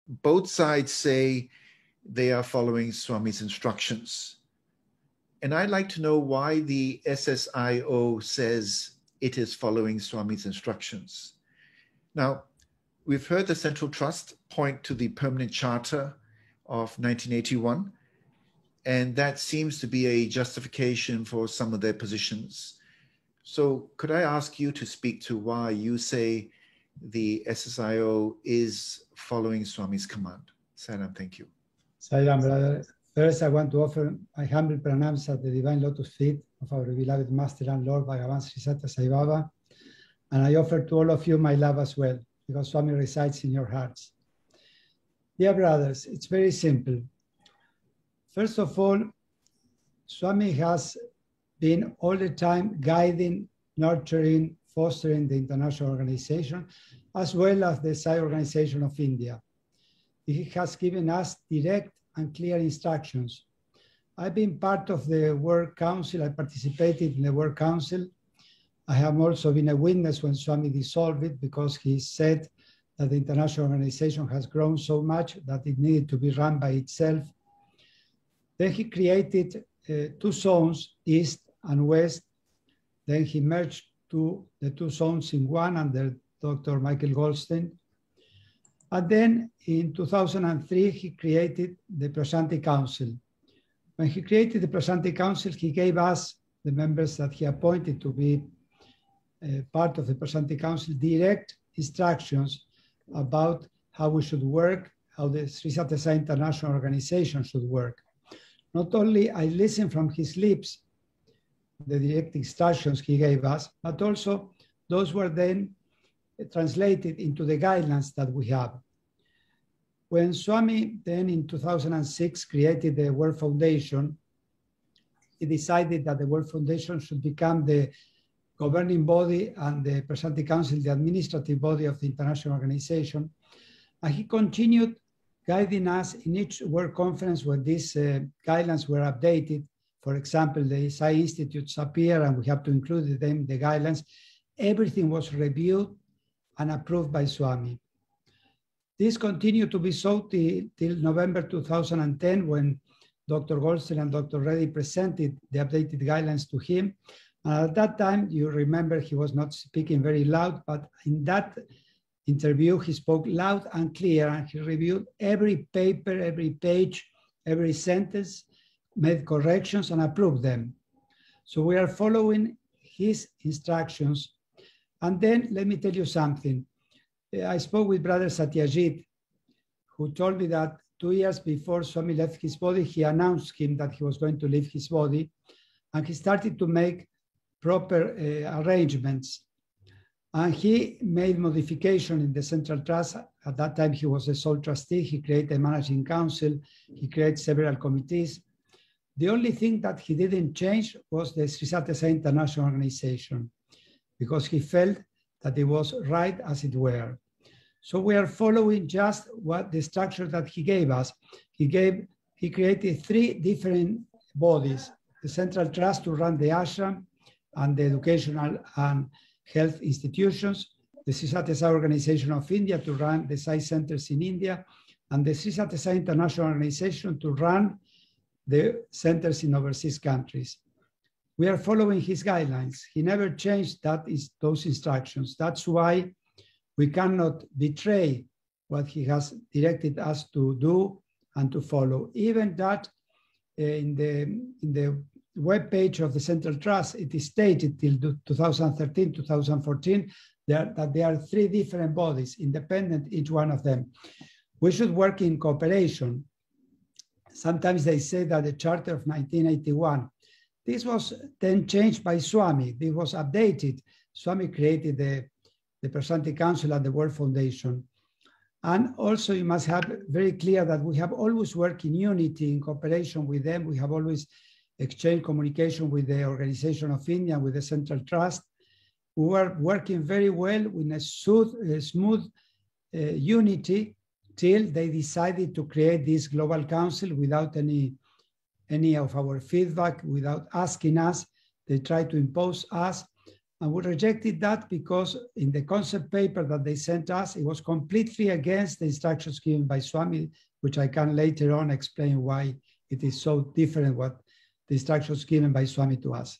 both sides say they are following Swami's instructions. And I'd like to know why the SSIO says it is following Swami's instructions. Now, we've heard the Central Trust point to the Permanent Charter of 1981, and that seems to be a justification for some of their positions. So could I ask you to speak to why you say the SSIO is following Swami's command? Sairam, thank you. Sairam, brother. First, I want to offer my humble pranams at the divine lotus feet of our beloved Master and Lord Bhagavan Sri Sathya Sai Baba. And I offer to all of you my love as well, because Swami resides in your hearts. Dear brothers, it's very simple. First of all, Swami has been all the time guiding, nurturing, fostering the international organization, as well as the SSIO organization of India. He has given us direct and clear instructions. I've been part of the World Council. I participated in the World Council. I have also been a witness when Swami dissolved it, because he said that the international organization has grown so much that it needed to be run by itself. Then he created two zones, East and West. Then he merged the two zones in one under Dr. Michael Goldstein. And then in 2003, he created the Prashanti Council. When he created the Prashanti Council, he gave us, the members that he appointed to be part of the Prashanti Council, direct instructions about how we should work, how the Sri Sathya Sai International Organization should work. Not only I listened from his lips, the direct instructions he gave us, but also those were then translated into the guidelines that we have. When Swami then in 2006 created the World Foundation, he decided that the World Foundation should become the governing body and the Prashanti Council, the administrative body of the international organization. And he continued guiding us in each World Conference where these guidelines were updated. For example, the SI Institutes appear and we have to include them, the guidelines. Everything was reviewed and approved by Swami. This continued to be so till November 2010, when Dr. Goldstein and Dr. Reddy presented the updated guidelines to him. And at that time, you remember he was not speaking very loud, but in that interview, he spoke loud and clear, and he reviewed every paper, every page, every sentence, made corrections and approved them. So we are following his instructions. And then let me tell you something. I spoke with Brother Satyajit, who told me that 2 years before Swami left his body, he announced him that he was going to leave his body, and he started to make proper arrangements. And he made modification in the Central Trust. At that time, he was a sole trustee. He created a managing council. He created several committees. The only thing that he didn't change was the Sri Sathya Sai International Organization, because he felt that it was right as it were. So we are following just what the structure that he gave us. He created 3 different bodies: the Central Trust to run the ashram and the educational and health institutions, the Sri Sathya Sai Organization of India to run the Sai centers in India, and the Sri Sathya Sai International Organization to run the centers in overseas countries. We are following his guidelines. He never changed those instructions. That's why we cannot betray what he has directed us to do and to follow. Even that in the web page of the Central Trust, it is stated till 2013, 2014, that there are 3 different bodies, independent, each one of them. We should work in cooperation. Sometimes they say that the Charter of 1981, this was then changed by Swami. This was updated. Swami created the Prashanti Council and the World Foundation. And also you must have very clear that we have always worked in unity, in cooperation with them. We have always exchanged communication with the Organization of India, with the Central Trust. We were working very well in a smooth unity till they decided to create this global council without any of our feedback, without asking us. They tried to impose us. And we rejected that because in the concept paper that they sent us, it was completely against the instructions given by Swami, which I can later on explain why it is so different what the instructions given by Swami to us.